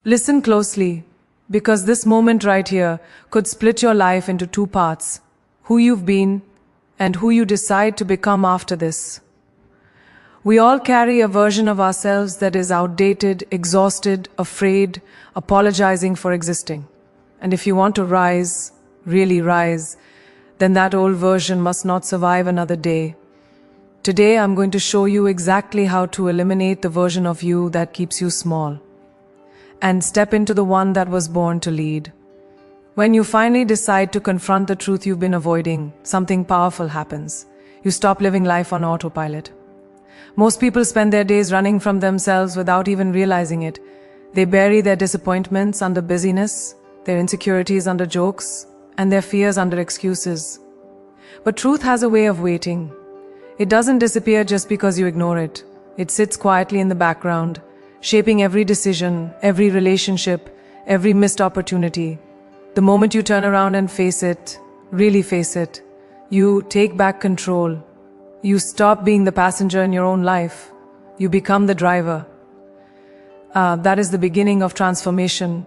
Listen closely, because this moment right here could split your life into two parts: who you've been and who you decide to become after this. We all carry a version of ourselves that is outdated, exhausted, afraid, apologizing for existing. And if you want to rise, really rise, then that old version must not survive another day. Today I'm going to show you exactly how to eliminate the version of you that keeps you small and step into the one that was born to lead. When you finally decide to confront the truth you've been avoiding, something powerful happens. You stop living life on autopilot. Most people spend their days running from themselves without even realizing it. They bury their disappointments under busyness, their insecurities under jokes, and their fears under excuses. But truth has a way of waiting. It doesn't disappear just because you ignore it. It sits quietly in the background, shaping every decision, every relationship, every missed opportunity. The moment you turn around and face it, really face it, you take back control. You stop being the passenger in your own life. You become the driver. That is the beginning of transformation.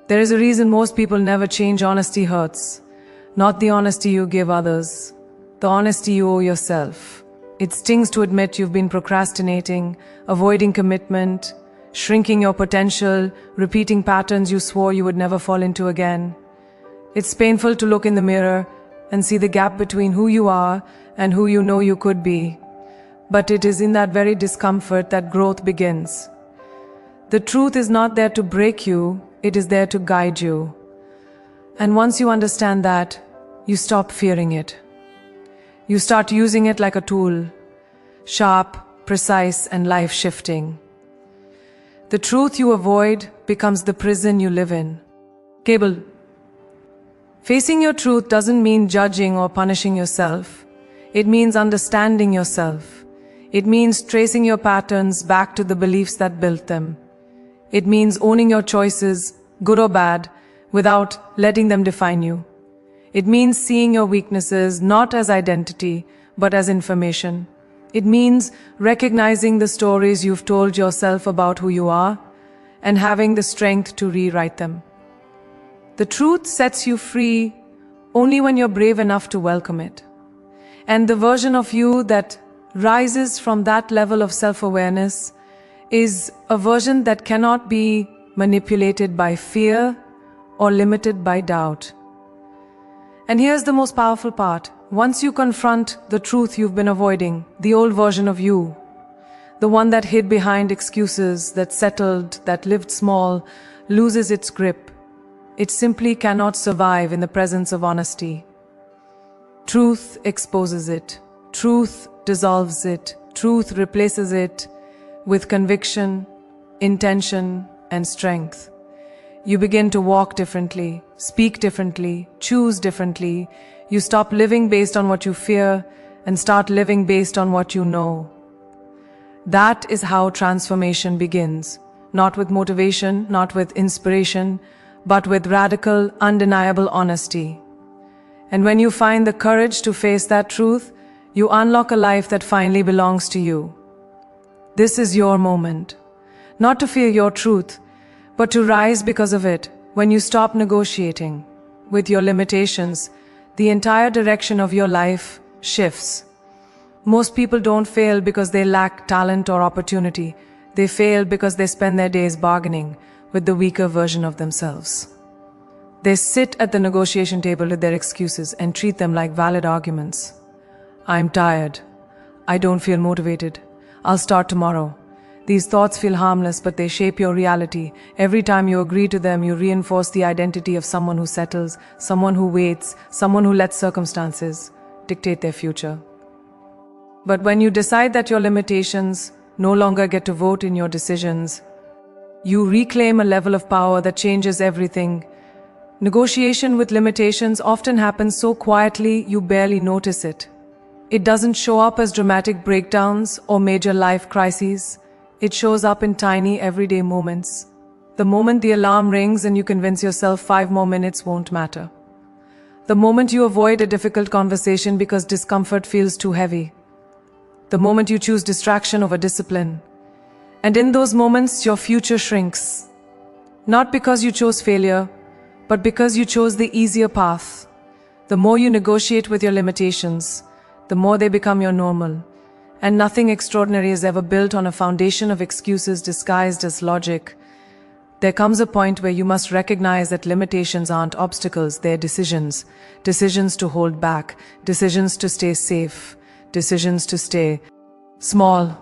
There is a reason most people never change. Honesty hurts. Not the honesty you give others, the honesty you owe yourself. It stings to admit you've been procrastinating, avoiding commitment, shrinking your potential, repeating patterns you swore you would never fall into again. It's painful to look in the mirror and see the gap between who you are and who you know you could be. But it is in that very discomfort that growth begins. The truth is not there to break you, it is there to guide you. And once you understand that, you stop fearing it. You start using it like a tool, sharp, precise, and life-shifting. The truth you avoid becomes the prison you live in. Cable. Facing your truth doesn't mean judging or punishing yourself. It means understanding yourself. It means tracing your patterns back to the beliefs that built them. It means owning your choices, good or bad, without letting them define you. It means seeing your weaknesses not as identity, but as information. It means recognizing the stories you've told yourself about who you are and having the strength to rewrite them. The truth sets you free only when you're brave enough to welcome it. And the version of you that rises from that level of self-awareness is a version that cannot be manipulated by fear or limited by doubt. And here's the most powerful part. Once you confront the truth you've been avoiding, the old version of you, the one that hid behind excuses, that settled, that lived small, loses its grip. It simply cannot survive in the presence of honesty. Truth exposes it. Truth dissolves it. Truth replaces it with conviction, intention, and strength. You begin to walk differently, speak differently, choose differently. You stop living based on what you fear and start living based on what you know. That is how transformation begins. Not with motivation, not with inspiration, but with radical, undeniable honesty. And when you find the courage to face that truth, you unlock a life that finally belongs to you. This is your moment. Not to fear your truth, but to rise because of it. When you stop negotiating with your limitations, the entire direction of your life shifts. Most people don't fail because they lack talent or opportunity. They fail because they spend their days bargaining with the weaker version of themselves. They sit at the negotiation table with their excuses and treat them like valid arguments. I'm tired. I don't feel motivated. I'll start tomorrow. These thoughts feel harmless, but they shape your reality. Every time you agree to them, you reinforce the identity of someone who settles, someone who waits, someone who lets circumstances dictate their future. But when you decide that your limitations no longer get to vote in your decisions, you reclaim a level of power that changes everything. Negotiation with limitations often happens so quietly you barely notice it. It doesn't show up as dramatic breakdowns or major life crises. It shows up in tiny, everyday moments. The moment the alarm rings and you convince yourself 5 more minutes won't matter. The moment you avoid a difficult conversation because discomfort feels too heavy. The moment you choose distraction over discipline. And in those moments, your future shrinks. Not because you chose failure, but because you chose the easier path. The more you negotiate with your limitations, the more they become your normal. And nothing extraordinary is ever built on a foundation of excuses disguised as logic. There comes a point where you must recognize that limitations aren't obstacles, they're decisions. Decisions to hold back, decisions to stay safe, decisions to stay small.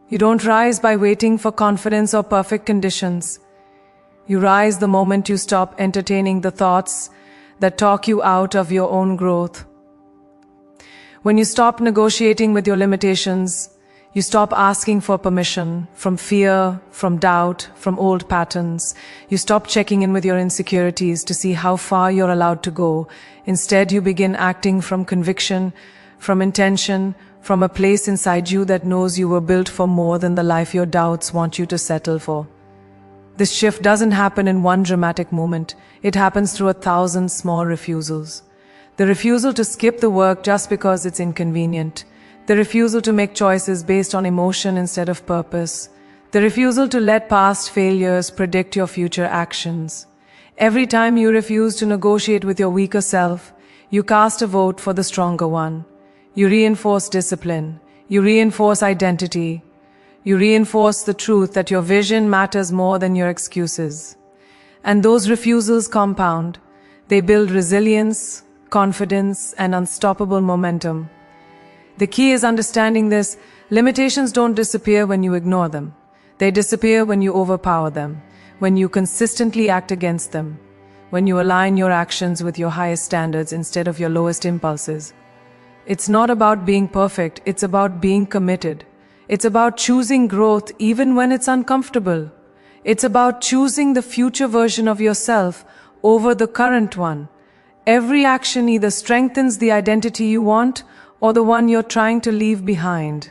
You don't rise by waiting for confidence or perfect conditions. You rise the moment you stop entertaining the thoughts that talk you out of your own growth. When you stop negotiating with your limitations, you stop asking for permission from fear, from doubt, from old patterns. You stop checking in with your insecurities to see how far you're allowed to go. Instead, you begin acting from conviction, from intention, from a place inside you that knows you were built for more than the life your doubts want you to settle for. This shift doesn't happen in one dramatic moment. It happens through 1,000 small refusals. The refusal to skip the work just because it's inconvenient. The refusal to make choices based on emotion instead of purpose. The refusal to let past failures predict your future actions. Every time you refuse to negotiate with your weaker self, you cast a vote for the stronger one. You reinforce discipline. You reinforce identity. You reinforce the truth that your vision matters more than your excuses. And those refusals compound. They build resilience, confidence, and unstoppable momentum. The key is understanding this. Limitations don't disappear when you ignore them. They disappear when you overpower them, when you consistently act against them, when you align your actions with your highest standards instead of your lowest impulses. It's not about being perfect, it's about being committed. It's about choosing growth even when it's uncomfortable. It's about choosing the future version of yourself over the current one. Every action either strengthens the identity you want or the one you're trying to leave behind.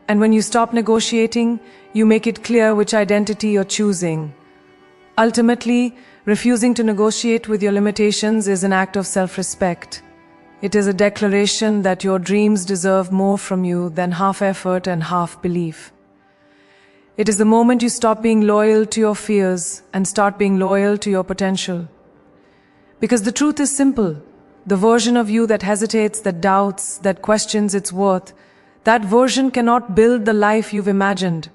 And when you stop negotiating, you make it clear which identity you're choosing. Ultimately, refusing to negotiate with your limitations is an act of self-respect. It is a declaration that your dreams deserve more from you than half effort and half belief. It is the moment you stop being loyal to your fears and start being loyal to your potential. Because the truth is simple. The version of you that hesitates, that doubts, that questions its worth, that version cannot build the life you've imagined.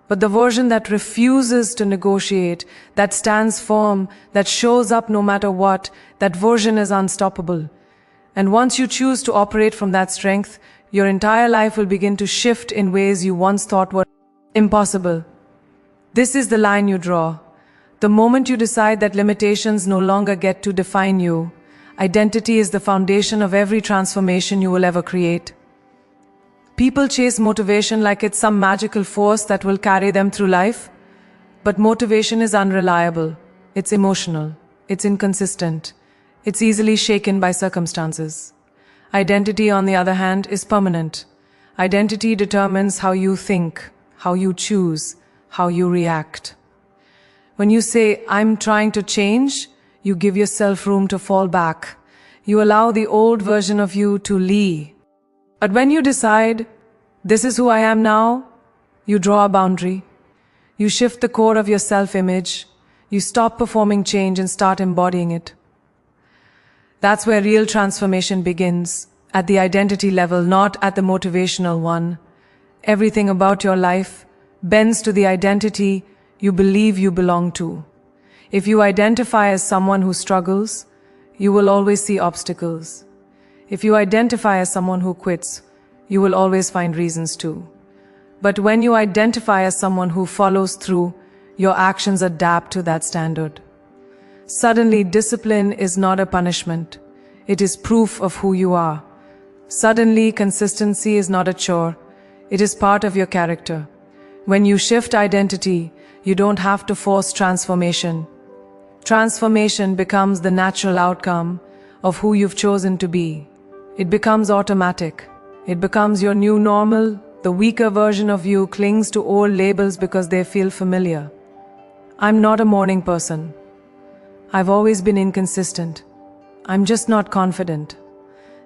But the version that refuses to negotiate, that stands firm, that shows up no matter what, that version is unstoppable. And once you choose to operate from that strength, your entire life will begin to shift in ways you once thought were impossible. This is the line you draw. The moment you decide that limitations no longer get to define you, identity is the foundation of every transformation you will ever create. People chase motivation like it's some magical force that will carry them through life. But motivation is unreliable. It's emotional. It's inconsistent. It's easily shaken by circumstances. Identity, on the other hand, is permanent. Identity determines how you think, how you choose, how you react. When you say, "I'm trying to change," you give yourself room to fall back. You allow the old version of you to leave. But when you decide, "This is who I am now," you draw a boundary. You shift the core of your self-image. You stop performing change and start embodying it. That's where real transformation begins, at the identity level, not at the motivational one. Everything about your life bends to the identity you believe you belong to. If you identify as someone who struggles, you will always see obstacles. If you identify as someone who quits, you will always find reasons to. But when you identify as someone who follows through, your actions adapt to that standard. Suddenly, discipline is not a punishment. It is proof of who you are. Suddenly, consistency is not a chore. It is part of your character. When you shift identity, you don't have to force transformation. Transformation becomes the natural outcome of who you've chosen to be. It becomes automatic. It becomes your new normal. The weaker version of you clings to old labels because they feel familiar. I'm not a morning person. I've always been inconsistent. I'm just not confident.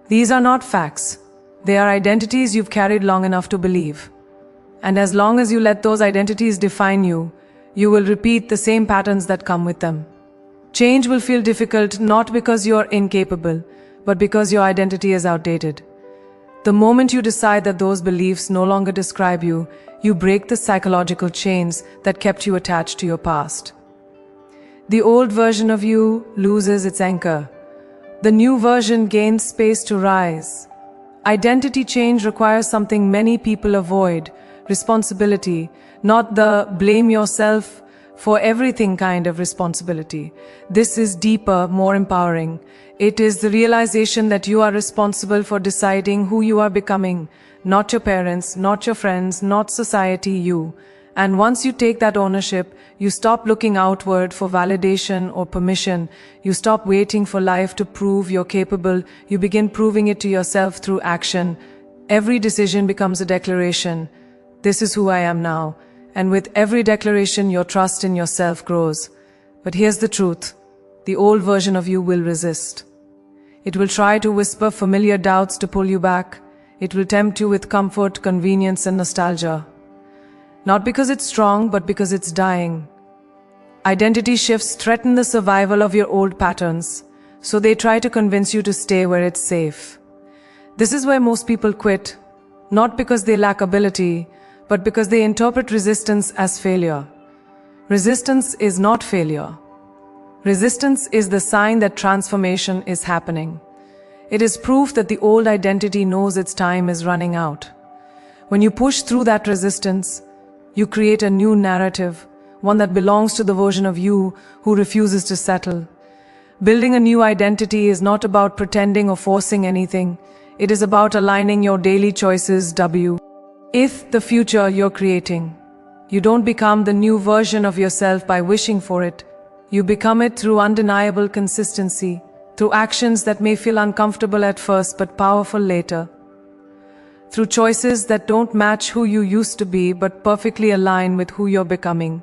These are not facts. They are identities you've carried long enough to believe. And as long as you let those identities define you, you will repeat the same patterns that come with them. Change will feel difficult not because you're incapable, but because your identity is outdated. The moment you decide that those beliefs no longer describe you, you break the psychological chains that kept you attached to your past. The old version of you loses its anchor. The new version gains space to rise. Identity change requires something many people avoid: responsibility, not the blame yourself for everything kind of responsibility. This is deeper, more empowering. It is the realization that you are responsible for deciding who you are becoming, not your parents, not your friends, not society, you. And once you take that ownership, you stop looking outward for validation or permission. You stop waiting for life to prove you're capable. You begin proving it to yourself through action. Every decision becomes a declaration. This is who I am now. And with every declaration, your trust in yourself grows. But here's the truth. The old version of you will resist. It will try to whisper familiar doubts to pull you back. It will tempt you with comfort, convenience, and nostalgia. Not because it's strong, but because it's dying. Identity shifts threaten the survival of your old patterns, so they try to convince you to stay where it's safe. This is where most people quit, not because they lack ability, but because they interpret resistance as failure. Resistance is not failure. Resistance is the sign that transformation is happening. It is proof that the old identity knows its time is running out. When you push through that resistance, you create a new narrative, one that belongs to the version of you who refuses to settle. Building a new identity is not about pretending or forcing anything. It is about aligning your daily choices with the future you're creating. You don't become the new version of yourself by wishing for it. You become it through undeniable consistency, through actions that may feel uncomfortable at first but powerful later. Through choices that don't match who you used to be but perfectly align with who you're becoming.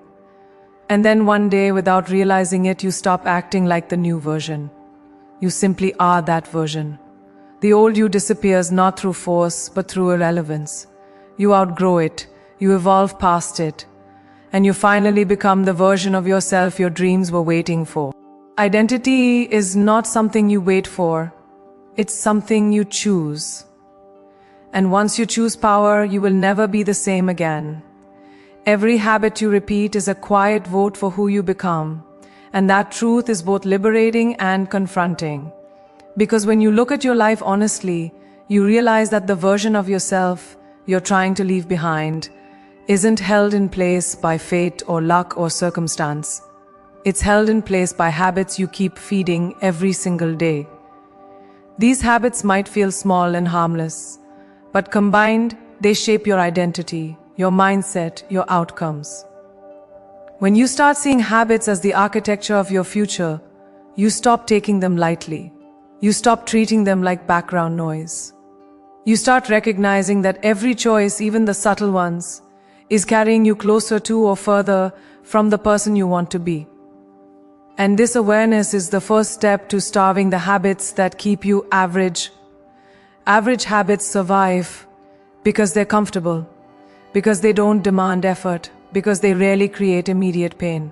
And then one day, without realizing it, you stop acting like the new version. You simply are that version. The old you disappears not through force but through irrelevance. You outgrow it, you evolve past it, and you finally become the version of yourself your dreams were waiting for. Identity is not something you wait for, it's something you choose. And once you choose power, you will never be the same again. Every habit you repeat is a quiet vote for who you become. And that truth is both liberating and confronting. Because when you look at your life honestly, you realize that the version of yourself you're trying to leave behind isn't held in place by fate or luck or circumstance. It's held in place by habits you keep feeding every single day. These habits might feel small and harmless, but combined, they shape your identity, your mindset, your outcomes. When you start seeing habits as the architecture of your future, you stop taking them lightly. You stop treating them like background noise. You start recognizing that every choice, even the subtle ones, is carrying you closer to or further from the person you want to be. And this awareness is the first step to starving the habits that keep you average. Average habits survive because they're comfortable, because they don't demand effort, because they rarely create immediate pain.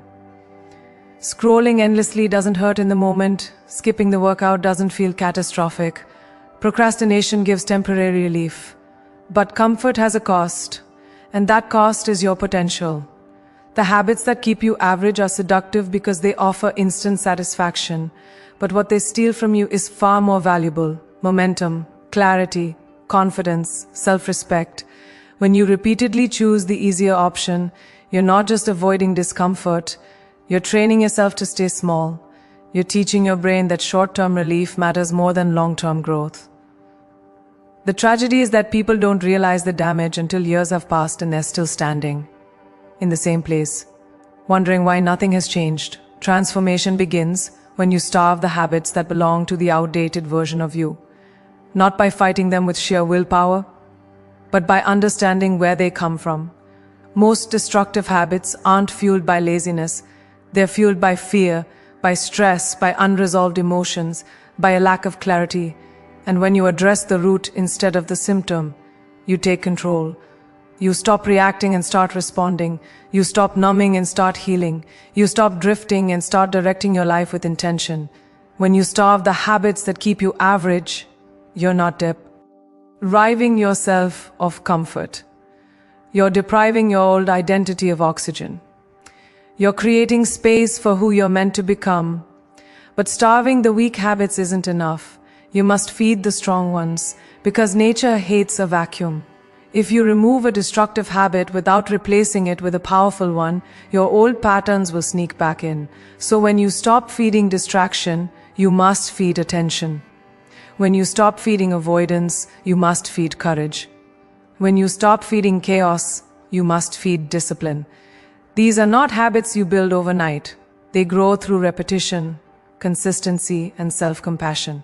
Scrolling endlessly doesn't hurt in the moment. Skipping the workout doesn't feel catastrophic. Procrastination gives temporary relief. But comfort has a cost, and that cost is your potential. The habits that keep you average are seductive because they offer instant satisfaction, but what they steal from you is far more valuable: momentum, clarity, confidence, self-respect. When you repeatedly choose the easier option, you're not just avoiding discomfort, you're training yourself to stay small. You're teaching your brain that short-term relief matters more than long-term growth. The tragedy is that people don't realize the damage until years have passed and they're still standing in the same place, wondering why nothing has changed. Transformation begins when you starve the habits that belong to the outdated version of you. Not by fighting them with sheer willpower, but by understanding where they come from. Most destructive habits aren't fueled by laziness. They're fueled by fear, by stress, by unresolved emotions, by a lack of clarity. And when you address the root instead of the symptom, you take control. You stop reacting and start responding. You stop numbing and start healing. You stop drifting and start directing your life with intention. When you starve the habits that keep you average, you're not depriving yourself of comfort. You're depriving your old identity of oxygen. You're creating space for who you're meant to become. But starving the weak habits isn't enough. You must feed the strong ones, because nature hates a vacuum. If you remove a destructive habit without replacing it with a powerful one, your old patterns will sneak back in. So when you stop feeding distraction, you must feed attention. When you stop feeding avoidance, you must feed courage. When you stop feeding chaos, you must feed discipline. These are not habits you build overnight. They grow through repetition, consistency, and self-compassion.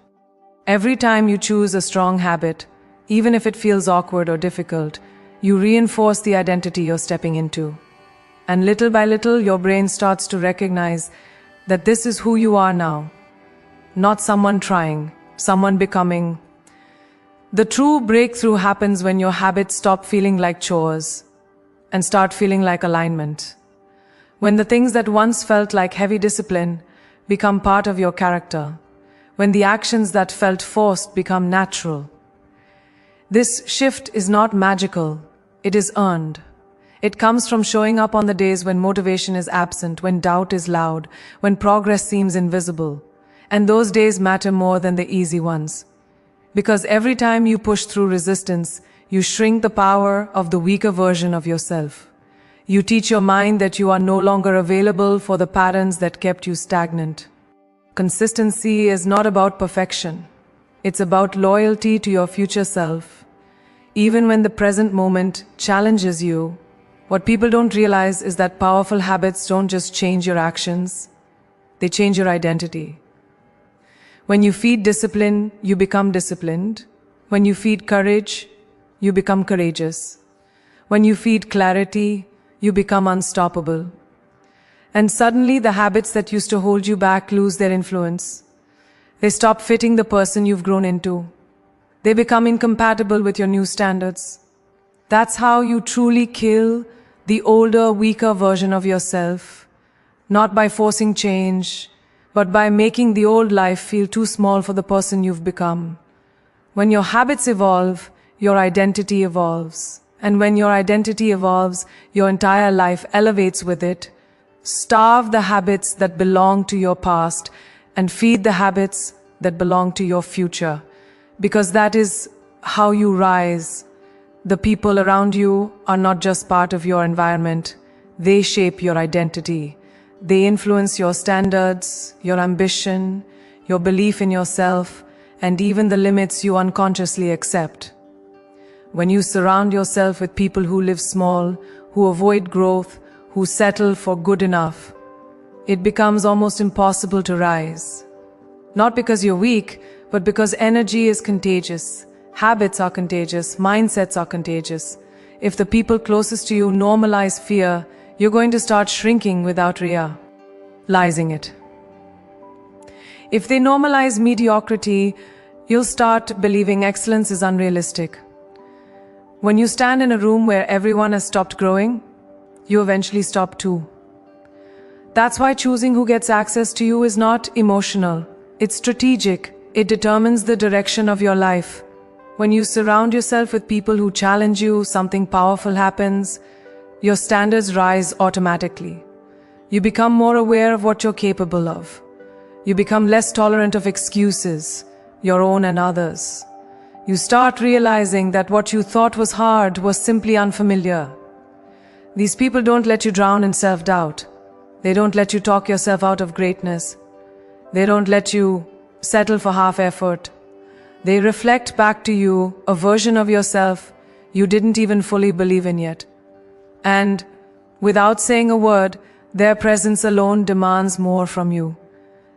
Every time you choose a strong habit, even if it feels awkward or difficult, you reinforce the identity you're stepping into. And little by little, your brain starts to recognize that this is who you are now. Not someone trying, someone becoming. The true breakthrough happens when your habits stop feeling like chores and start feeling like alignment. When the things that once felt like heavy discipline become part of your character. When the actions that felt forced become natural. This shift is not magical, it is earned. It comes from showing up on the days when motivation is absent, when doubt is loud, when progress seems invisible. And those days matter more than the easy ones. Because every time you push through resistance, you shrink the power of the weaker version of yourself. You teach your mind that you are no longer available for the patterns that kept you stagnant. Consistency is not about perfection. It's about loyalty to your future self. Even when the present moment challenges you, what people don't realize is that powerful habits don't just change your actions, they change your identity. When you feed discipline, you become disciplined. When you feed courage, you become courageous. When you feed clarity, you become unstoppable. And suddenly the habits that used to hold you back lose their influence. They stop fitting the person you've grown into. They become incompatible with your new standards. That's how you truly kill the older, weaker version of yourself. Not by forcing change, but by making the old life feel too small for the person you've become. When your habits evolve, your identity evolves. And when your identity evolves, your entire life elevates with it. Starve the habits that belong to your past and feed the habits that belong to your future. Because that is how you rise. The people around you are not just part of your environment. They shape your identity. They influence your standards, your ambition, your belief in yourself, and even the limits you unconsciously accept. When you surround yourself with people who live small, who avoid growth, who settle for good enough, it becomes almost impossible to rise. Not because you're weak, but because energy is contagious. Habits are contagious. Mindsets are contagious. If the people closest to you normalize fear, you're going to start shrinking without realizing it. If they normalize mediocrity, you'll start believing excellence is unrealistic. When you stand in a room where everyone has stopped growing, you eventually stop too. That's why choosing who gets access to you is not emotional. It's strategic. It determines the direction of your life. When you surround yourself with people who challenge you, something powerful happens. Your standards rise automatically. You become more aware of what you're capable of. You become less tolerant of excuses, your own and others. You start realizing that what you thought was hard was simply unfamiliar. These people don't let you drown in self-doubt. They don't let you talk yourself out of greatness. They don't let you settle for half effort. They reflect back to you a version of yourself you didn't even fully believe in yet. And without saying a word, their presence alone demands more from you.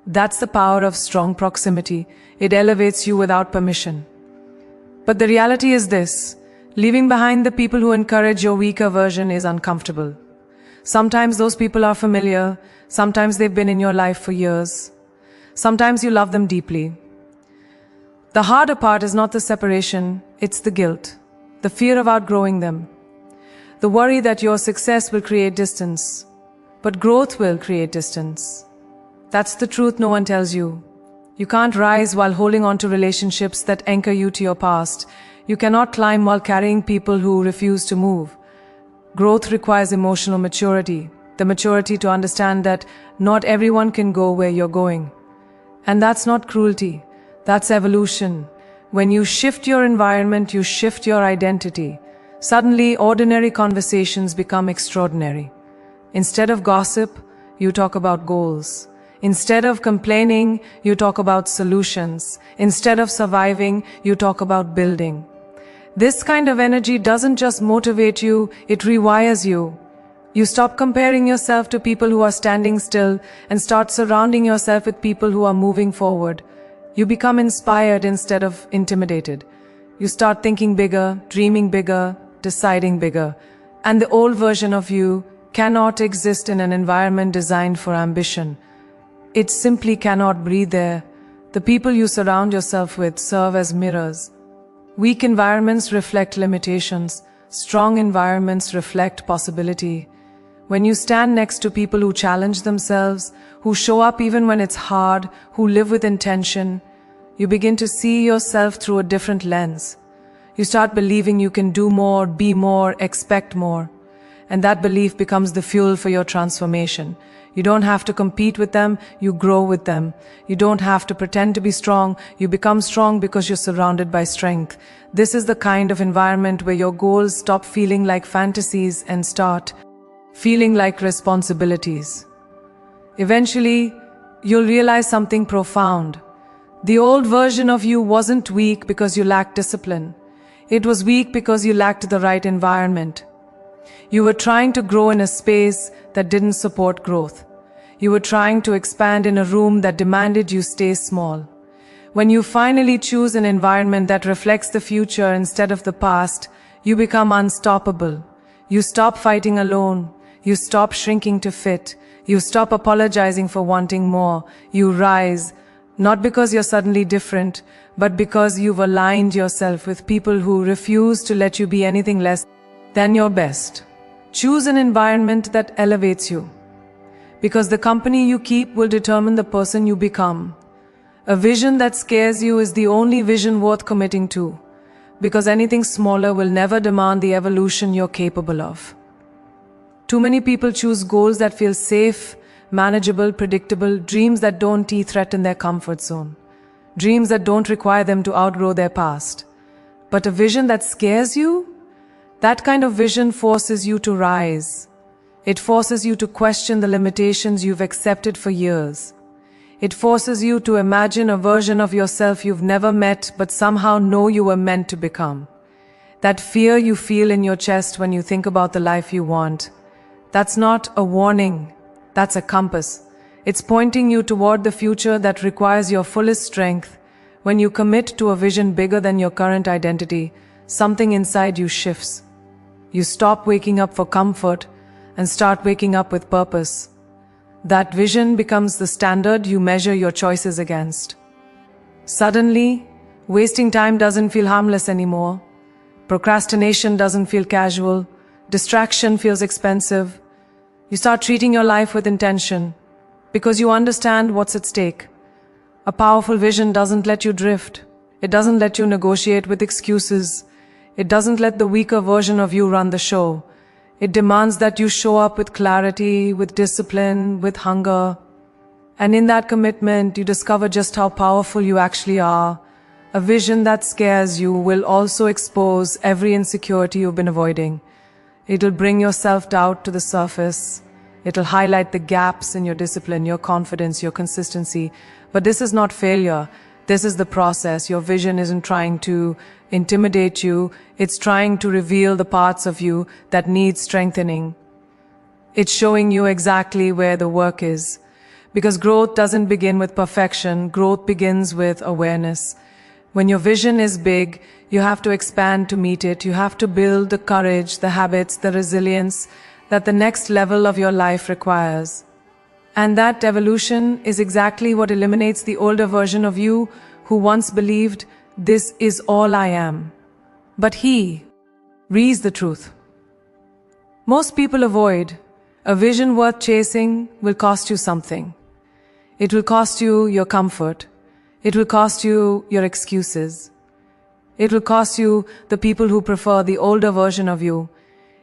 That's the power of strong proximity. It elevates you without permission. But the reality is this: leaving behind the people who encourage your weaker version is uncomfortable. Sometimes those people are familiar, sometimes they've been in your life for years. Sometimes you love them deeply. The harder part is not the separation, it's the guilt, the fear of outgrowing them. the worry that your success will create distance. But growth will create distance. That's the truth no one tells you. You can't rise while holding on to relationships that anchor you to your past. You cannot climb while carrying people who refuse to move. Growth requires emotional maturity, the maturity to understand that not everyone can go where you're going. And that's not cruelty, that's evolution. When you shift your environment, you shift your identity. Suddenly, ordinary conversations become extraordinary. Instead of gossip, you talk about goals. Instead of complaining, you talk about solutions. Instead of surviving, you talk about building. This kind of energy doesn't just motivate you, it rewires you. You stop comparing yourself to people who are standing still and start surrounding yourself with people who are moving forward. You become inspired instead of intimidated. You start thinking bigger, dreaming bigger, deciding bigger. And the old version of you cannot exist in an environment designed for ambition. It simply cannot breathe there. The people you surround yourself with serve as mirrors. Weak environments reflect limitations. Strong environments reflect possibility. When you stand next to people who challenge themselves, who show up even when it's hard, who live with intention, you begin to see yourself through a different lens. You start believing you can do more, be more, expect more. And that belief becomes the fuel for your transformation. You don't have to compete with them, you grow with them. You don't have to pretend to be strong, you become strong because you're surrounded by strength. This is the kind of environment where your goals stop feeling like fantasies and start feeling like responsibilities. Eventually, you'll realize something profound. The old version of you wasn't weak because you lacked discipline. It was weak because you lacked the right environment. You were trying to grow in a space that didn't support growth. You were trying to expand in a room that demanded you stay small. When you finally choose an environment that reflects the future instead of the past, you become unstoppable. You stop fighting alone. You stop shrinking to fit. You stop apologizing for wanting more. You rise, not because you're suddenly different, but because you've aligned yourself with people who refuse to let you be anything less than your best. Choose an environment that elevates you, because the company you keep will determine the person you become. A vision that scares you is the only vision worth committing to, because anything smaller will never demand the evolution you're capable of. Too many people choose goals that feel safe, manageable, predictable, dreams that don't threaten their comfort zone, dreams that don't require them to outgrow their past. But a vision that scares you? That kind of vision forces you to rise. It forces you to question the limitations you've accepted for years. It forces you to imagine a version of yourself you've never met but somehow know you were meant to become. That fear you feel in your chest when you think about the life you want, that's not a warning, that's a compass. It's pointing you toward the future that requires your fullest strength. When you commit to a vision bigger than your current identity, something inside you shifts. You stop waking up for comfort and start waking up with purpose. That vision becomes the standard you measure your choices against. Suddenly, wasting time doesn't feel harmless anymore. Procrastination doesn't feel casual. Distraction feels expensive. You start treating your life with intention because you understand what's at stake. A powerful vision doesn't let you drift. It doesn't let you negotiate with excuses. It doesn't let the weaker version of you run the show. It demands that you show up with clarity, with discipline, with hunger. And in that commitment, you discover just how powerful you actually are. A vision that scares you will also expose every insecurity you've been avoiding. It'll bring your self-doubt to the surface. It'll highlight the gaps in your discipline, your confidence, your consistency. But this is not failure. This is the process. Your vision isn't trying to intimidate you. It's trying to reveal the parts of you that need strengthening. It's showing you exactly where the work is. Because growth doesn't begin with perfection. Growth begins with awareness. When your vision is big, you have to expand to meet it. You have to build the courage, the habits, the resilience that the next level of your life requires. And that evolution is exactly what eliminates the older version of you who once believed, "This is all I am." But he reads the truth. most people avoid. A vision worth chasing will cost you something. It will cost you your comfort. It will cost you your excuses. It will cost you the people who prefer the older version of you.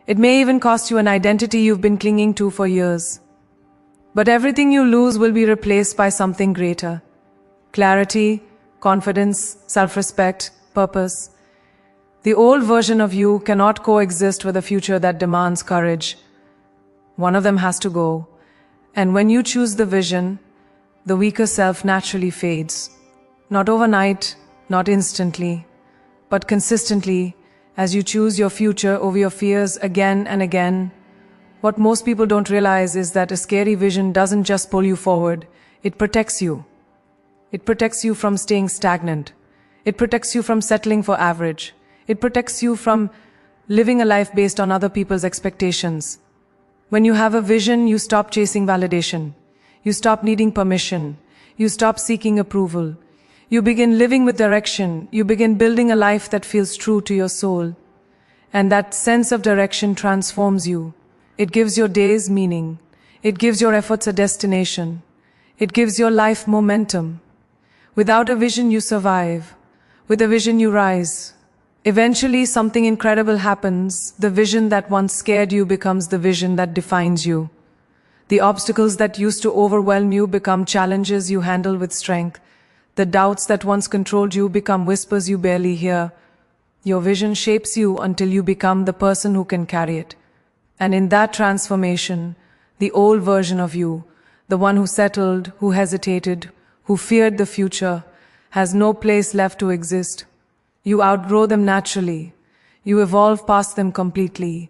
It may even cost you an identity you've been clinging to for years. But everything you lose will be replaced by something greater. Clarity, confidence, self-respect, purpose. The old version of you cannot coexist with a future that demands courage. One of them has to go. And when you choose the vision, the weaker self naturally fades. Not overnight, not instantly, but consistently, as you choose your future over your fears again and again. What most people don't realize is that a scary vision doesn't just pull you forward, it protects you. It protects you from staying stagnant. It protects you from settling for average. It protects you from living a life based on other people's expectations. When you have a vision, you stop chasing validation. You stop needing permission. You stop seeking approval. You begin living with direction. You begin building a life that feels true to your soul. And that sense of direction transforms you. It gives your days meaning. It gives your efforts a destination. It gives your life momentum. Without a vision, you survive. With a vision, you rise. Eventually, something incredible happens. The vision that once scared you becomes the vision that defines you. The obstacles that used to overwhelm you become challenges you handle with strength. The doubts that once controlled you become whispers you barely hear. Your vision shapes you until you become the person who can carry it. And in that transformation, the old version of you, the one who settled, who hesitated, who feared the future, has no place left to exist. You outgrow them naturally. You evolve past them completely.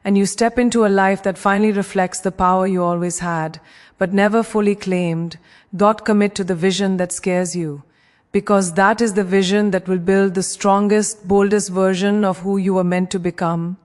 And you step into a life that finally reflects the power you always had, but never fully claimed. Don't commit to the vision that scares you, because that is the vision that will build the strongest, boldest version of who you are meant to become.